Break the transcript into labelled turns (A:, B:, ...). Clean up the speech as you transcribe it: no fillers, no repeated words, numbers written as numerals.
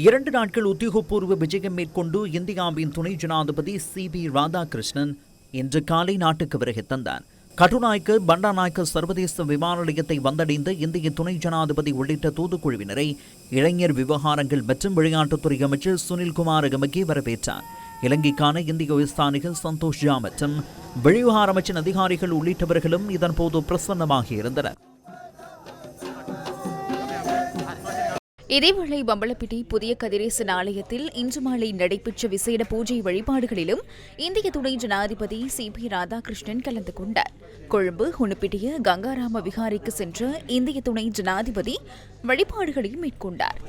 A: 2 நாட்கள் உத்தியோகபூர்வ விஜயம் மேற்கொண்டு இந்தியாவின் துணை ஜனாதிபதி CP ராதாகிருஷ்ணன் இன்று காலை நாட்டுக்கு வருகை தந்தார். கட்டுநாயக்க பண்டாநாயக்க சர்வதேச விமான நிலையத்தை வந்தடைந்த இந்திய துணை ஜனாதிபதி உள்ளிட்ட தூதுக்குழுவினரை இளைஞர் விவகாரங்கள் மற்றும் விளையாட்டுத்துறை அமைச்சர் சுனில்குமார் கமகே வரவேற்றார். இலங்கைக்கான இந்திய விவசாயிகள் சந்தோஷ் ஜா மற்றும் வெளிவிவகார அமைச்சின் அதிகாரிகள் உள்ளிட்டவர்களும் இதன்போது பிரசன்னமாக இருந்தனர்.
B: இதேவேளை பம்பலப்பிட்டி புதிய கதிரேசன் ஆலயத்தில் இன்று மாலை நடைபெற்ற விசேட பூஜை வழிபாடுகளிலும் இந்திய துணை ஜனாதிபதி CP ராதாகிருஷ்ணன் கலந்து கொண்டார். கொழும்பு ஹுனுப்பிட்டிய கங்காராம விகாரைக்கு சென்ற இந்திய துணை ஜனாதிபதி வழிபாடுகளை மேற்கொண்டார்.